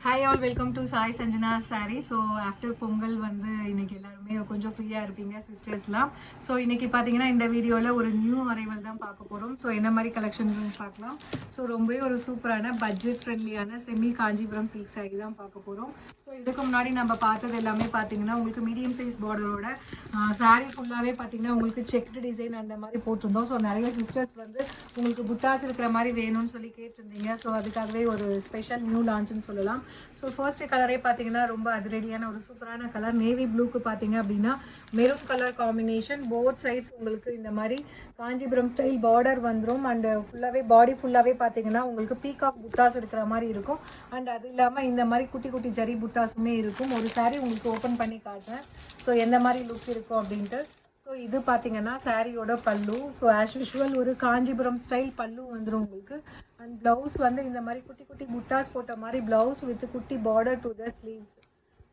Hi all welcome to Sai Sanjana sorry. So after Pongal வந்து இன்றைக்கி எல்லாருமே கொஞ்சம் ஃப்ரீயாக இருப்பீங்க சிஸ்டர்ஸ்லாம். ஸோ இன்றைக்கி பார்த்தீங்கன்னா இந்த வீடியோவில் ஒரு நியூ அரைவல் தான் பார்க்க போகிறோம். ஸோ என்ன மாதிரி கலெக்ஷன்ஸ் பார்க்கலாம். ஸோ ரொம்பவே ஒரு சூப்பரான பட்ஜெட் ஃப்ரெண்ட்லியான செமி காஞ்சிபுரம் சில்க் சாரி தான் பார்க்க போகிறோம். ஸோ இதுக்கு முன்னாடி நம்ம பார்த்தது எல்லாமே பார்த்தீங்கன்னா உங்களுக்கு மீடியம் சைஸ் பார்டரோட சாரீ ஃபுல்லாகவே பார்த்தீங்கன்னா உங்களுக்கு செக்டு டிசைன் அந்த மாதிரி போட்டிருந்தோம். ஸோ நிறைய சிஸ்டர்ஸ் வந்து உங்களுக்கு புட்டாஸ் இருக்கிற மாதிரி வேணும்னு சொல்லி கேட்டிருந்தீங்க. ஸோ அதுக்காகவே ஒரு ஸ்பெஷல் நியூ லான்ச்சுன்னு சொல்லலாம். ஸோ ஃபர்ஸ்ட் கலரே பார்த்தீங்கன்னா ரொம்ப அதிரடியான ஒரு சூப்பரான கலர் நேவி ப்ளூக்கு பார்த்தீங்க அப்படின்னா maroon colour combination. Both sides உங்களுக்கு இந்த மாதிரி காஞ்சிபுரம் ஸ்டைல் பார்டர் வந்துடும். அண்ட் ஃபுல்லாகவே பாடி ஃபுல்லாகவே பார்த்தீங்கன்னா உங்களுக்கு பீகாக் புட்டாஸ் இருக்கிற மாதிரி இருக்கும். அண்ட் அது இல்லாமல் இந்த மாதிரி குட்டி குட்டி ஜரி புட்டாஸுமே இருக்கும். ஒரு சாரீ உங்களுக்கு ஓப்பன் பண்ணி காட்டுறேன். ஸோ எந்த மாதிரி லுக் இருக்கும் அப்படின்ட்டு. ஸோ இது பார்த்தீங்கன்னா சாரியோட பல்லு. ஸோ ஆஸ் யூஷுவல் ஒரு காஞ்சிபுரம் ஸ்டைல் பல்லு வந்துடும் உங்களுக்கு. அண்ட் ப்ளவுஸ் வந்து இந்த மாதிரி குட்டி குட்டி புட்டாஸ் போட்ட மாதிரி ப்ளவுஸ் வித் குட்டி border to the sleeves.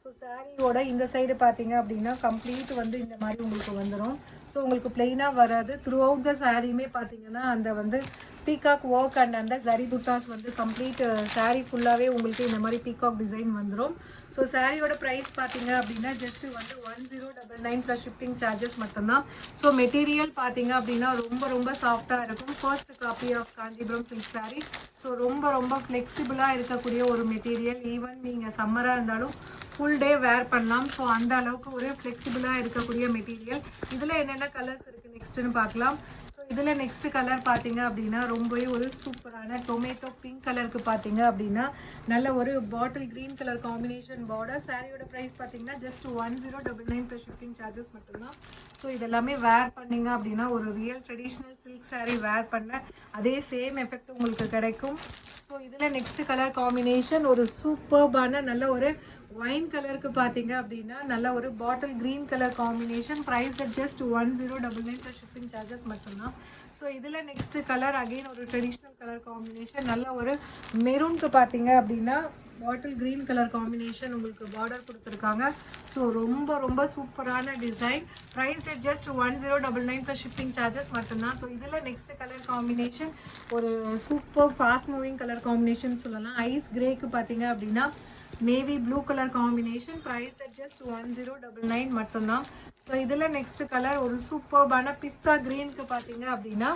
So சாரியோட இந்த சைடு பார்த்தீங்க அப்படின்னா கம்ப்ளீட் வந்து இந்த மாதிரி உங்களுக்கு வந்துடும். ஸோ உங்களுக்கு பிளெயினாக வராது. த்ரூ அவுட் த சாரியுமே பார்த்தீங்கன்னா அந்த வந்து பீகாக் ஒர்க் அண்ட் அந்த ஜரி புட்டாஸ் வந்து கம்ப்ளீட் சாரீ ஃபுல்லாகவே உங்களுக்கு இந்த மாதிரி பீகாக் டிசைன் வந்துடும். ஸோ சாரியோட ப்ரைஸ் பார்த்தீங்க அப்படின்னா ஜஸ்ட்டு வந்து 1099 ப்ளஸ் ஷிப்பிங் சார்ஜஸ் மட்டும்தான். ஸோ மெட்டீரியல் பார்த்தீங்க அப்படின்னா ரொம்ப ரொம்ப சாஃப்டாக இருக்கும். First copy of Kanchipuram silk sari. So ரொம்ப ரொம்ப ஃப்ளெக்சிபிளாக இருக்கக்கூடிய ஒரு மெட்டீரியல். ஈவன் நீங்கள் சம்மராக இருந்தாலும் ஃபுல் டே வேர் பண்ணலாம். ஸோ அந்த அளவுக்கு ஒரு ஃப்ளெக்சிபிளாக இருக்கக்கூடிய மெட்டீரியல். இதில் என்னென்ன கலர்ஸ் இருக்குது நெக்ஸ்ட்டுன்னு பார்க்கலாம். ஸோ இதில் நெக்ஸ்ட் கலர் பார்த்தீங்க அப்படின்னா ரொம்பவே ஒரு சூப்பரான டொமேட்டோ பிங்க் கலருக்கு பார்த்தீங்க அப்படின்னா நல்ல ஒரு bottle green colour combination border. சாரியோட ப்ரைஸ் பார்த்தீங்கன்னா ஜஸ்ட் 1099 ப்ளஸ் ஷிப்பிங் சார்ஜஸ் மட்டும்தான். ஸோ இதெல்லாமே வேர் பண்ணிங்க அப்படின்னா ஒரு ரியல் ட்ரெடிஷ்னல் சில்க் சாரீ வேர் பண்ண அதே சேம் எஃபெக்ட் உங்களுக்கு கிடைக்கும். ஸோ இதில் நெக்ஸ்ட் கலர் காம்பினேஷன் ஒரு சூப்பர்பான நல்ல ஒரு ஒயின் கலருக்கு பார்த்தீங்க அப்படின்னா நல்ல ஒரு bottle green colour combination. Price just 1099 plus shipping charges மட்டும்தான். ஸோ இதில் நெக்ஸ்ட் கலர் அகெயின் ஒரு ட்ரெடிஷ்னல் கலர் காம்பினேஷன். நல்ல ஒரு மெரூனுக்கு பார்த்தீங்க அப்படின்னா பாட்டில் க்ரீன் கலர் காம்பினேஷன் உங்களுக்கு பார்டர் கொடுத்துருக்காங்க. ஸோ ரொம்ப ரொம்ப சூப்பரான design. Price just 1099 plus shipping charges மட்டும்தான். ஸோ இதில் நெக்ஸ்ட் கலர் காம்பினேஷன் ஒரு super fast moving colour combination சொல்லலாம். ஐஸ் கிரேக்கு பார்த்தீங்க அப்படின்னா navy blue colour combination. Price just 1099 மட்டும்தான். ஸோ இதில் நெக்ஸ்ட் கலர் ஒரு சூப்பர்பான பிஸ்தா க்ரீனுக்கு பார்த்தீங்க அப்படின்னா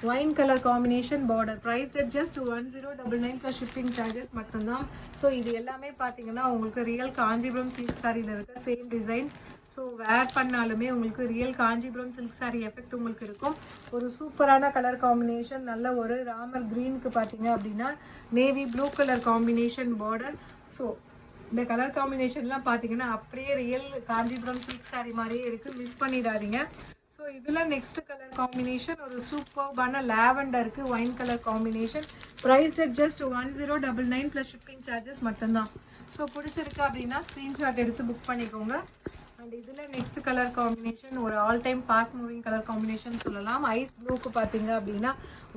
wine colour combination border. Price just 1099 plus shipping charges மட்டும்தான். ஸோ இது எல்லாமே பார்த்தீங்கன்னா உங்களுக்கு ரியல் காஞ்சிபுரம் சில்க் சாரியில் இருக்க சேம் டிசைன்ஸ். ஸோ வேர் பண்ணாலுமே உங்களுக்கு real Kanchipuram silk sorry effect உங்களுக்கு இருக்கும். ஒரு சூப்பரான கலர் காம்பினேஷன். நல்ல ஒரு ராமர் க்ரீனுக்கு பார்த்தீங்க அப்படின்னா navy blue colour combination border. So இந்த கலர் காம்பினேஷன்லாம் பார்த்தீங்கன்னா அப்படியே ரியல் காஞ்சிபுரம் சில்க் சாரி மாதிரியே இருக்குது. மிஸ் பண்ணிடாதீங்க. ஸோ இதில் நெக்ஸ்ட் கலர் காம்பினேஷன் ஒரு சூப்பர்பான லாவெண்டருக்கு wine colour combination. Price just 1099 plus shipping charges மட்டும்தான். ஸோ பிடிச்சிருக்கு அப்படின்னா ஸ்க்ரீன்ஷாட் எடுத்து புக் பண்ணிக்கோங்க. அண்ட் இதில் நெக்ஸ்ட் கலர் காம்பினேஷன் ஒரு all time fast moving colour combination சொல்லலாம். ஐஸ் ப்ளூக்கு பார்த்தீங்க அப்படின்னா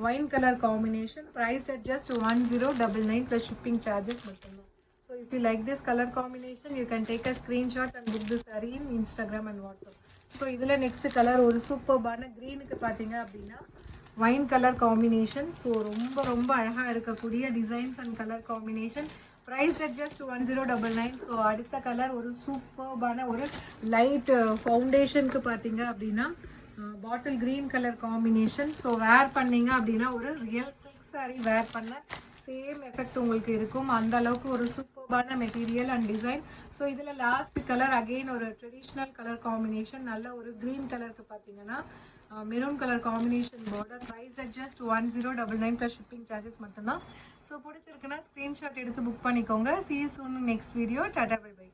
wine colour combination. Price just 1099 plus shipping charges மட்டும்தான். So if you like this color combination, you can take a screenshot and book the saree in Instagram and WhatsApp. So இதில் next colour ஒரு சூப்பர்பான க்ரீனுக்கு பார்த்தீங்க அப்படின்னா wine colour combination. So ரொம்ப ரொம்ப அழகாக இருக்கக்கூடிய designs and colour combination. Price just 1099. So அடுத்த கலர் ஒரு சூப்பர்பான ஒரு லைட் ஃபவுண்டேஷனுக்கு பார்த்தீங்க அப்படின்னா bottle green colour combination. So wear பண்ணிங்க அப்படின்னா ஒரு ரியல் சில்க் சாரீ வேர் பண்ண சேம் எஃபெக்ட் உங்களுக்கு இருக்கும். அந்த அளவுக்கு ஒரு சூப்பர்பான மெட்டீரியல் அண்ட் டிசைன். ஸோ இதில் லாஸ்ட் கலர் அகெயின் ஒரு ட்ரெடிஷ்னல் கலர் காம்பினேஷன். நல்ல ஒரு க்ரீன் கலருக்கு பார்த்தீங்கன்னா maroon colour combination border. Price just 1099 plus shipping charges மட்டும்தான். ஸோ பிடிச்சிருக்குன்னா ஸ்க்ரீன்ஷாட் எடுத்து புக் பண்ணிக்கோங்க. See you soon in next video. Tata bye by.